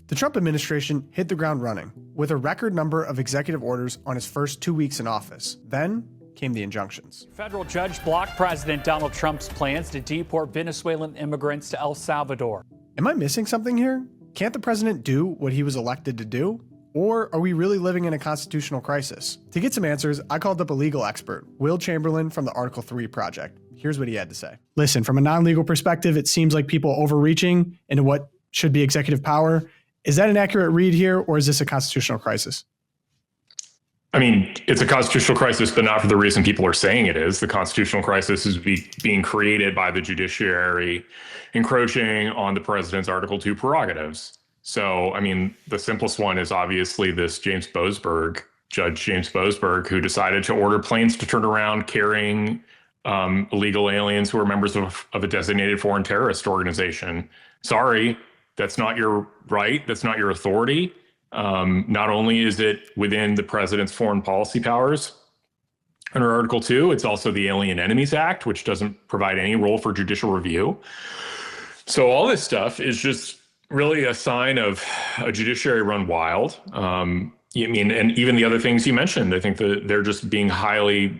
The Trump administration hit the ground running with a record number of executive orders on his first 2 weeks in office. Then came the injunctions. Federal judge blocked President Donald Trump's plans to deport Venezuelan immigrants to El Salvador. Am I missing something here? Can't the president do what he was elected to do? Or are we really living in a constitutional crisis? To get some answers, I called up a legal expert, Will Chamberlain from the Article 3 Project. Here's what he had to say. Listen, from a non-legal perspective, it seems like people overreaching into what should be executive power. Is that an accurate read here, or is this a constitutional crisis? I mean, it's a constitutional crisis, but not for the reason people are saying it is. The constitutional crisis is being created by the judiciary encroaching on the president's Article 2 prerogatives. So, I mean, the simplest one is obviously this Judge James Boasberg, who decided to order planes to turn around carrying illegal aliens who are members of a designated foreign terrorist organization. Sorry, that's not your right. That's not your authority. Not only is it within the president's foreign policy powers under Article 2, it's also the Alien Enemies Act, which doesn't provide any role for judicial review. So all this stuff is just really a sign of a judiciary run wild. And even the other things you mentioned, I think that they're just being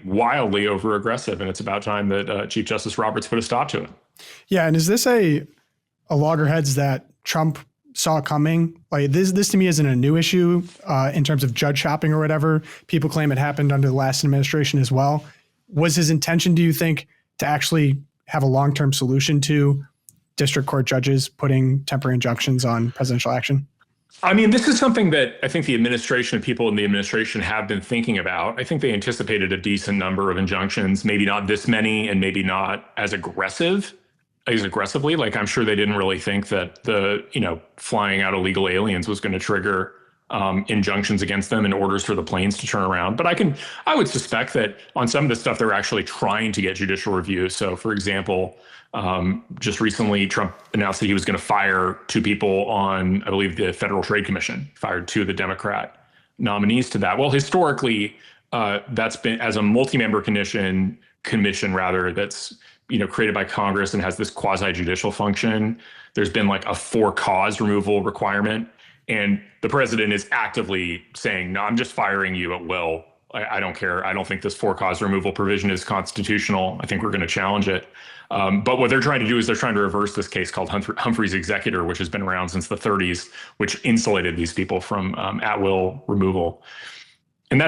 wildly over aggressive, and it's about time that Chief Justice Roberts put a stop to it. Yeah, and is this a loggerheads that Trump saw coming? Like this to me isn't a new issue in terms of judge shopping or whatever. People claim it happened under the last administration as well. Was his intention, do you think, to actually have a long-term solution to district court judges putting temporary injunctions on presidential action? I mean, this is something that I think the administration and people in the administration have been thinking about. I think they anticipated a decent number of injunctions, maybe not this many and maybe not as aggressively. Like, I'm sure they didn't really think that the, flying out illegal aliens was going to trigger injunctions against them and orders for the planes to turn around. But I would suspect that on some of this stuff, they're actually trying to get judicial review. So, for example, just recently, Trump announced that he was going to fire 2 people on, I believe, the Federal Trade Commission, fired 2 of the Democrat nominees to that. Well, historically, that's been as a multi-member commission that's created by Congress and has this quasi-judicial function. There's been like a for-cause removal requirement. And the president is actively saying, no, I'm just firing you at will. I don't care. I don't think this for-cause removal provision is constitutional. I think we're going to challenge it. But what they're trying to do is they're trying to reverse this case called Humphrey's Executor, which has been around since the 30s, which insulated these people from at-will removal. And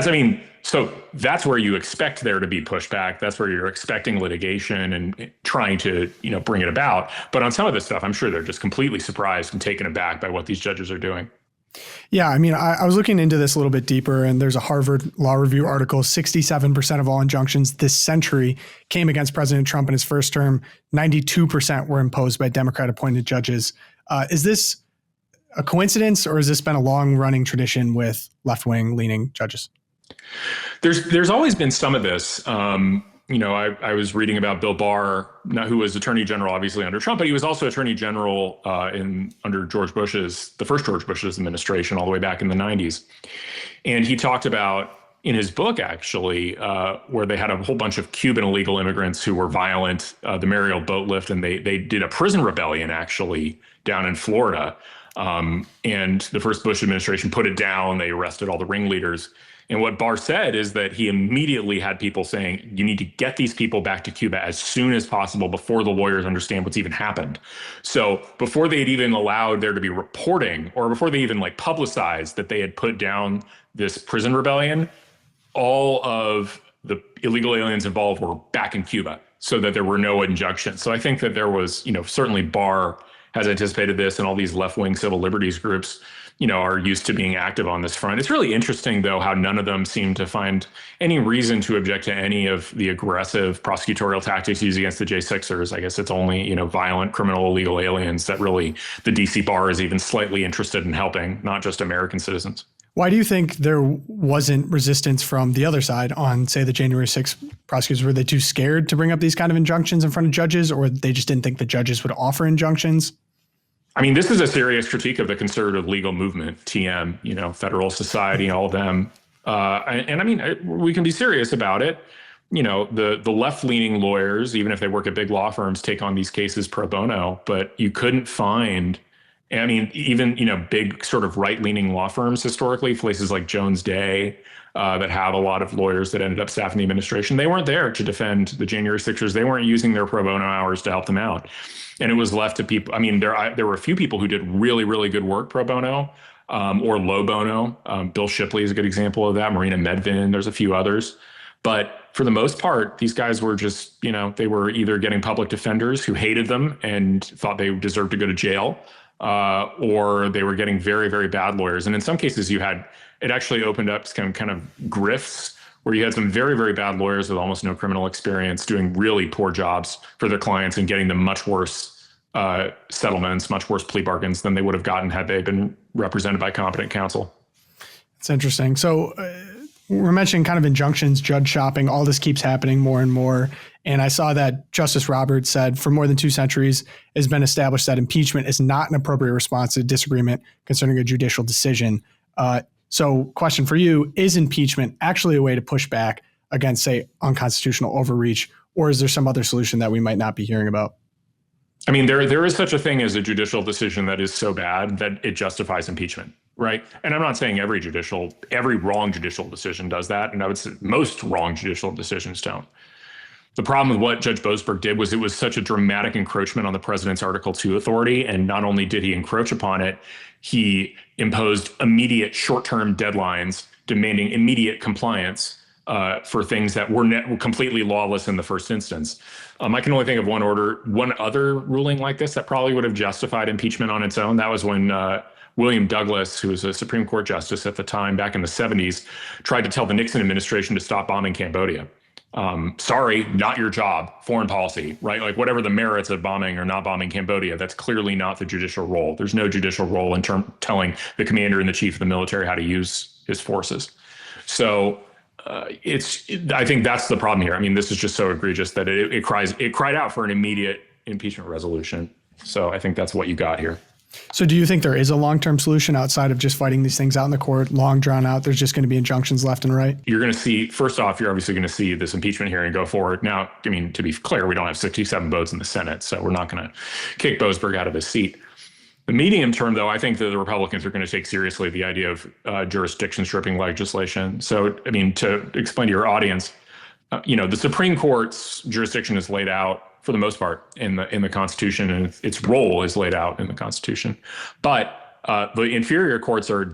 so that's where you expect there to be pushback. That's where you're expecting litigation and trying to, bring it about. But on some of this stuff, I'm sure they're just completely surprised and taken aback by what these judges are doing. Yeah, I was looking into this a little bit deeper, and there's a Harvard Law Review article. 67% of all injunctions this century came against President Trump in his first term. 92% were imposed by Democrat-appointed judges. Is this a coincidence, or has this been a long-running tradition with left-wing leaning judges? There's always been some of this. I was reading about Bill Barr, who was Attorney General, obviously under Trump, but he was also Attorney General under the first George Bush's administration, all the way back in the 90s. And he talked about in his book, actually, where they had a whole bunch of Cuban illegal immigrants who were violent, the Mariel boat lift, and they did a prison rebellion, actually, down in Florida. And the first Bush administration put it down. They arrested all the ringleaders. And what Barr said is that he immediately had people saying, you need to get these people back to Cuba as soon as possible before the lawyers understand what's even happened. So before they had even allowed there to be reporting, or before they even publicized that they had put down this prison rebellion, all of the illegal aliens involved were back in Cuba so that there were no injunctions. So I think that there was, certainly Barr has anticipated this, and all these left-wing civil liberties groups are used to being active on this front. It's really interesting, though, how none of them seem to find any reason to object to any of the aggressive prosecutorial tactics used against the J6ers. I guess it's only, violent criminal illegal aliens that really the DC bar is even slightly interested in helping, not just American citizens. Why do you think there wasn't resistance from the other side on, say, the January 6th prosecutors? Were they too scared to bring up these kind of injunctions in front of judges, or they just didn't think the judges would offer injunctions? This is a serious critique of the conservative legal movement, TM, Federal Society, all of them. We can be serious about it. The left-leaning lawyers, even if they work at big law firms, take on these cases pro bono, but you couldn't find And I mean, even, big sort of right-leaning law firms historically, places like Jones Day, that have a lot of lawyers that ended up staffing the administration, they weren't there to defend the January Sixers. They weren't using their pro bono hours to help them out. And it was left to people. I mean, there were a few people who did really, really good work pro bono, or low bono. Bill Shipley is a good example of that. Marina Medvin, there's a few others. But for the most part, these guys were just, they were either getting public defenders who hated them and thought they deserved to go to jail, or they were getting very, very bad lawyers. And in some cases, it actually opened up some kind of grifts where you had some very, very bad lawyers with almost no criminal experience doing really poor jobs for their clients and getting them much worse settlements, much worse plea bargains than they would have gotten had they been represented by competent counsel. It's interesting. So we're mentioning kind of injunctions, judge shopping. All this keeps happening more and more. And I saw that Justice Roberts said for more than 2 centuries, it has been established that impeachment is not an appropriate response to disagreement concerning a judicial decision. So question for you, is impeachment actually a way to push back against, say, unconstitutional overreach, or is there some other solution that we might not be hearing about? I mean, there is such a thing as a judicial decision that is so bad that it justifies impeachment, right? And I'm not saying every wrong judicial decision does that. And I would say most wrong judicial decisions don't. The problem with what Judge Boasberg did was it was such a dramatic encroachment on the president's Article 2 authority. And not only did he encroach upon it, he imposed immediate short-term deadlines demanding immediate compliance for things that were completely lawless in the first instance. I can only think of one other ruling like this that probably would have justified impeachment on its own. That was when William Douglas, who was a Supreme Court justice at the time back in the 70s, tried to tell the Nixon administration to stop bombing Cambodia. Sorry, not your job, foreign policy, right? Like whatever the merits of bombing or not bombing Cambodia, that's clearly not the judicial role. There's no judicial role in telling the commander and the chief of the military how to use his forces. So I think that's the problem here. I mean, this is just so egregious that it cried out for an immediate impeachment resolution. So I think that's what you got here. So do you think there is a long-term solution outside of just fighting these things out in the court, long drawn out? There's just going to be injunctions left and right? You're going to see, first off, you're obviously going to see this impeachment hearing go forward. Now, I mean, to be clear, we don't have 67 votes in the Senate, so we're not going to kick Boasberg out of his seat. The medium term, though, I think that the Republicans are going to take seriously the idea of jurisdiction stripping legislation. So, I mean, to explain to your audience, the Supreme Court's jurisdiction is laid out for the most part in the Constitution, and its role is laid out in the Constitution. But the inferior courts are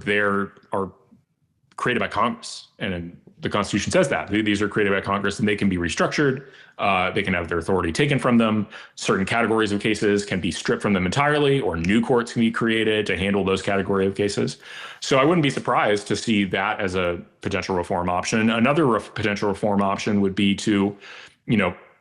created by Congress, and the Constitution says that these are created by Congress, and they can be restructured. They can have their authority taken from them. Certain categories of cases can be stripped from them entirely, or new courts can be created to handle those category of cases. So I wouldn't be surprised to see that as a potential reform option. Another potential reform option would be to,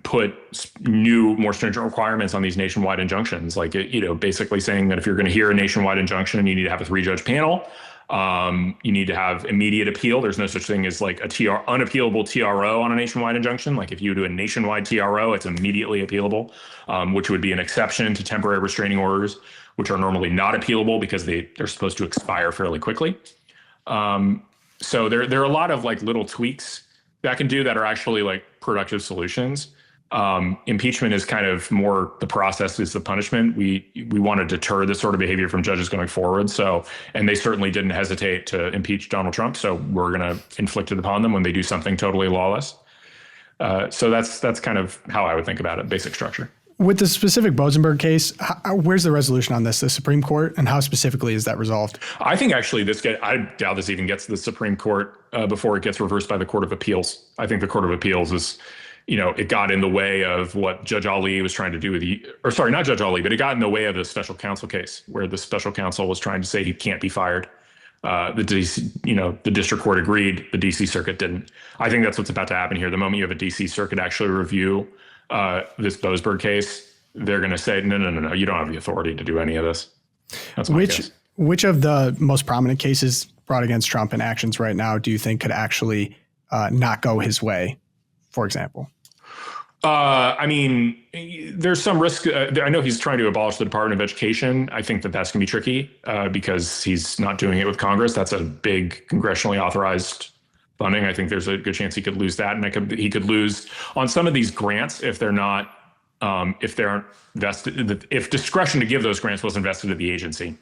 put new, more stringent requirements on these nationwide injunctions, like, basically saying that if you're going to hear a nationwide injunction, you need to have a 3-judge panel. You need to have immediate appeal. There's no such thing as like a unappealable TRO on a nationwide injunction. Like if you do a nationwide TRO, it's immediately appealable, which would be an exception to temporary restraining orders, which are normally not appealable because they're supposed to expire fairly quickly. So there are a lot of like little tweaks that can do that are actually like productive solutions. Impeachment is kind of more the process is the punishment. We want to deter this sort of behavior from judges going forward. So, and they certainly didn't hesitate to impeach Donald Trump. So we're going to inflict it upon them when they do something totally lawless. So that's kind of how I would think about it, basic structure. With the specific Boasberg case, where's the resolution on this? The Supreme Court, and how specifically is that resolved? I think actually I doubt this even gets to the Supreme Court before it gets reversed by the Court of Appeals. I think the Court of Appeals is, it got in the way of what Judge Ali was trying to do not Judge Ali, but it got in the way of the special counsel case where the special counsel was trying to say he can't be fired. The district court agreed, the DC Circuit didn't. I think that's what's about to happen here. The moment you have a DC Circuit actually review this Boasberg case, they're going to say, no, you don't have the authority to do any of this. That's my guess. Which of the most prominent cases brought against Trump in actions right now do you think could actually not go his way, for example? I mean, there's some risk. I know he's trying to abolish the Department of Education. I think that that's going to be tricky because he's not doing it with Congress. That's a big congressionally authorized funding. I think there's a good chance he could lose that. And he could lose on some of these grants if they're not if they aren't vested, if discretion to give those grants wasn't vested at the agency.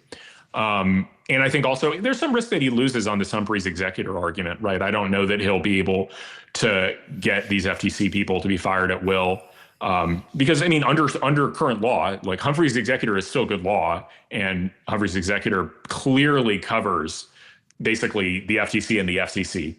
And I think also there's some risk that he loses on this Humphreys executor argument, right? I don't know that he'll be able to get these FTC people to be fired at will. Because I mean, under current law, like Humphreys executor is still good law, and Humphreys executor clearly covers basically the FTC and the FCC,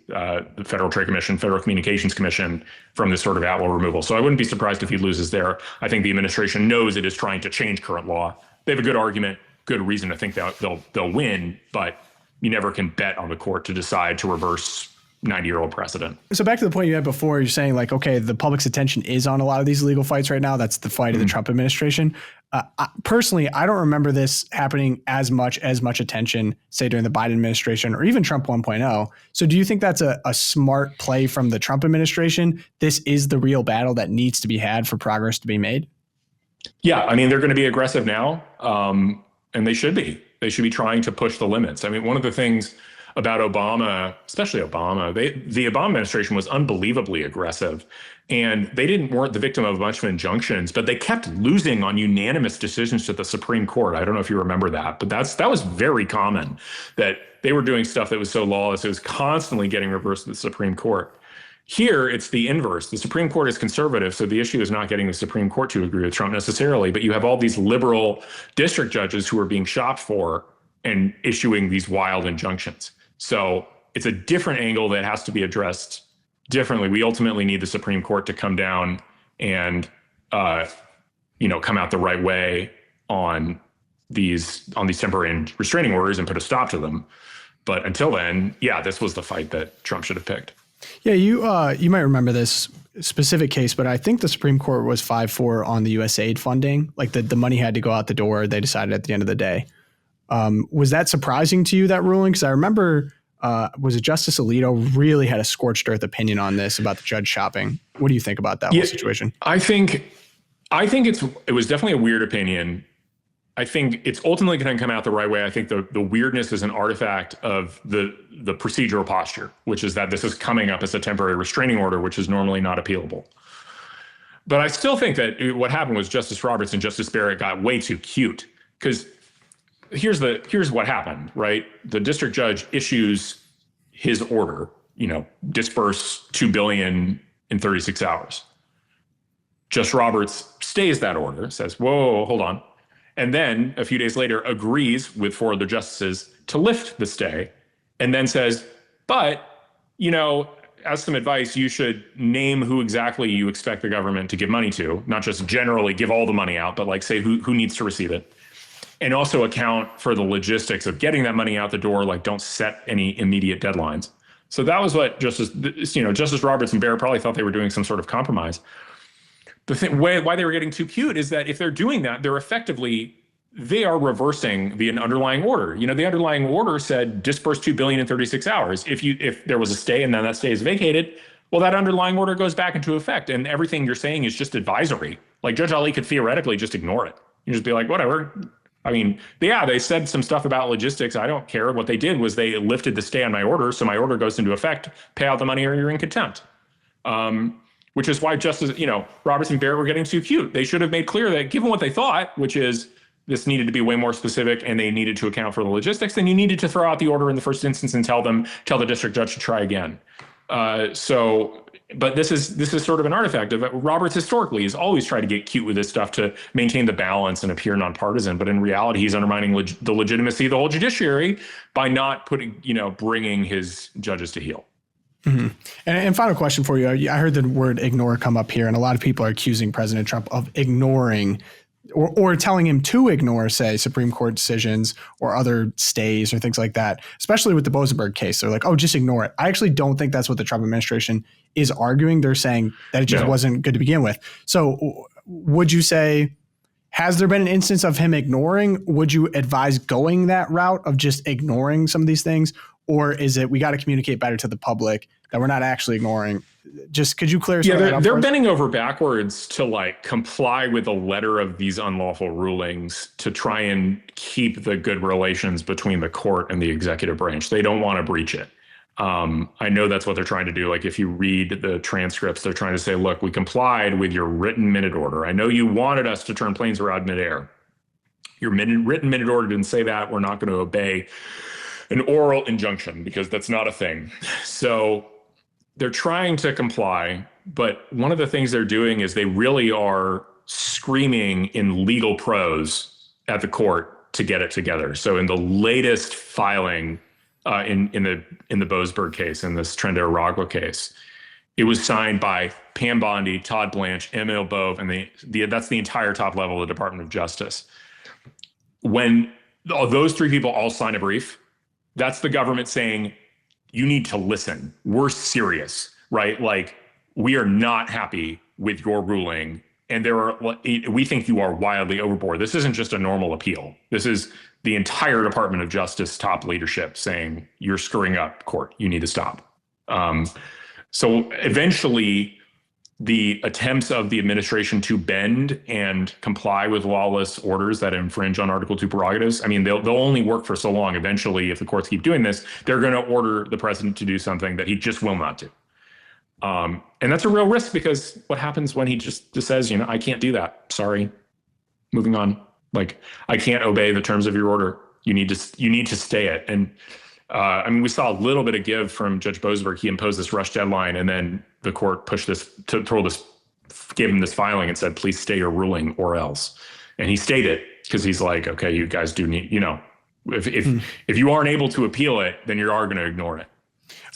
the Federal Trade Commission, Federal Communications Commission, from this sort of at-will removal. So I wouldn't be surprised if he loses there. I think the administration knows it is trying to change current law. They have a good argument, good reason to think that they'll win, but you never can bet on the court to decide to reverse 90-year-old precedent. So back to the point you had before, you're saying like, okay, the public's attention is on a lot of these legal fights right now. That's the fight of the Trump administration. Personally, I don't remember this happening as much attention, say during the Biden administration or even Trump 1.0. So do you think that's a smart play from the Trump administration? This is the real battle that needs to be had for progress to be made? Yeah, I mean, they're going to be aggressive now, and they should be. They should be trying to push the limits. I mean, one of the things about Obama, especially Obama, the Obama administration was unbelievably aggressive, and they weren't the victim of a bunch of injunctions, but they kept losing on unanimous decisions to the Supreme Court. I don't know if you remember that, but that was very common, that they were doing stuff that was so lawless, it was constantly getting reversed to the Supreme Court. Here, it's the inverse. The Supreme Court is conservative, so the issue is not getting the Supreme Court to agree with Trump necessarily, but you have all these liberal district judges who are being shopped for and issuing these wild injunctions. So it's a different angle that has to be addressed differently. We ultimately need the Supreme Court to come down and, come out the right way on these temporary restraining orders and put a stop to them. But until then, yeah, this was the fight that Trump should have picked. Yeah, you might remember this specific case, but I think the Supreme Court was 5-4 on the USAID funding. Like the money had to go out the door. They decided at the end of the day. Was that surprising to you, that ruling? Because I remember, was it Justice Alito really had a scorched earth opinion on this about the judge shopping? What do you think about that whole situation? I think it was definitely a weird opinion. I think it's ultimately going to come out the right way. I think the weirdness is an artifact of the procedural posture, which is that this is coming up as a temporary restraining order, which is normally not appealable. But I still think that what happened was Justice Roberts and Justice Barrett got way too cute, because here's what happened, right? The district judge issues his order, disperse $2 billion in 36 hours. Justice Roberts stays that order, says, whoa, hold on. And then a few days later agrees with 4 other justices to lift the stay, and then says, but, as some advice, you should name who exactly you expect the government to give money to, not just generally give all the money out, but like say who needs to receive it. And also account for the logistics of getting that money out the door, like don't set any immediate deadlines. So that was what Justice Roberts and Barrett probably thought they were doing some sort of compromise. The thing why they were getting too cute is that if they're doing that, they are reversing the underlying order. The underlying order said disperse $2 billion in 36 hours. If there was a stay and then that stay is vacated, well, that underlying order goes back into effect, and everything you're saying is just advisory. Like Judge Ali could theoretically just ignore it. You just be like, whatever. I mean, they said some stuff about logistics. I don't care. What they did was they lifted the stay on my order, so my order goes into effect. Pay out the money or you're in contempt. Which is why Roberts and Barrett were getting too cute. They should have made clear that given what they thought, which is this needed to be way more specific and they needed to account for the logistics, then you needed to throw out the order in the first instance and tell the district judge to try again. But this is sort of an artifact of it. Roberts historically has always tried to get cute with this stuff to maintain the balance and appear nonpartisan. But in reality, he's undermining the legitimacy of the whole judiciary by not bringing his judges to heel. Mm-hmm. And final question for you. I heard the word ignore come up here, and a lot of people are accusing President Trump of ignoring or telling him to ignore, say, Supreme Court decisions or other stays or things like that, especially with the Bosenberg case. They're like, oh, just ignore it. I actually don't think that's what the Trump administration is arguing. They're saying that it just wasn't good to begin with. So would you say, has there been an instance of him ignoring? Would you advise going that route of just ignoring some of these things? Or is it we got to communicate better to the public that we're not actually ignoring? Just could you clear some of that up? They're bending over backwards to comply with the letter of these unlawful rulings to try and keep the good relations between the court and the executive branch. They don't want to breach it. I know that's what they're trying to do. Like if you read the transcripts, they're trying to say, look, we complied with your written minute order. I know you wanted us to turn planes around midair. Your written minute order didn't say that. We're not going to obey an oral injunction because that's not a thing. So they're trying to comply, but one of the things they're doing is they really are screaming in legal prose at the court to get it together. So in the latest filing in the Boasberg case, in this Trenda Aragua case, it was signed by Pam Bondi, Todd Blanche, Emil Bove, and that's the entire top level of the Department of Justice. When those three people all sign a brief, that's the government saying, you need to listen. We're serious, right? Like, we are not happy with your ruling. And we think you are wildly overboard. This isn't just a normal appeal. This is the entire Department of Justice top leadership saying, you're screwing up, court. You need to stop. So eventually, the attempts of the administration to bend and comply with lawless orders that infringe on Article 2 prerogatives, I mean, they'll only work for so long. Eventually, if the courts keep doing this, they're going to order the president to do something that he just will not do. And that's a real risk, because what happens when he just says, I can't do that. Sorry, moving on. Like, I can't obey the terms of your order. You need to stay it. And I mean, we saw a little bit of give from Judge Boasberg. He imposed this rush deadline, and then the court gave him this filing and said, please stay your ruling or else. And he stayed it because he's like, okay, you guys do need, if you aren't able to appeal it, then you are going to ignore it.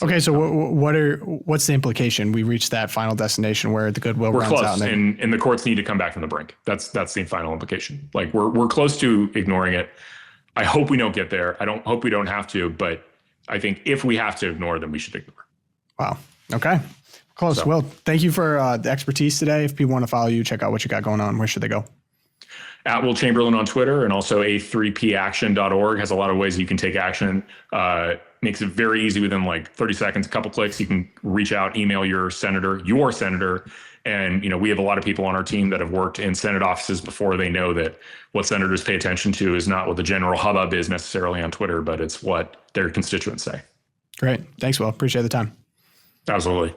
Okay, so what's the implication? We reached that final destination where the goodwill runs close, out, and the courts need to come back from the brink. That's the final implication. Like we're close to ignoring it. I hope we don't get there. I don't hope we don't have to, but I think if we have to ignore them, we should ignore. Wow. Okay. Close. So, Will, thank you for the expertise today. If people want to follow you, check out what you got going on, where should they go? At Will Chamberlain on Twitter, and also a3paction.org has a lot of ways you can take action. Makes it very easy within like 30 seconds, a couple clicks. You can reach out, email your senator. And, we have a lot of people on our team that have worked in Senate offices before. They know that what senators pay attention to is not what the general hubbub is necessarily on Twitter, but it's what their constituents say. Great. Thanks, Will. Appreciate the time. Absolutely.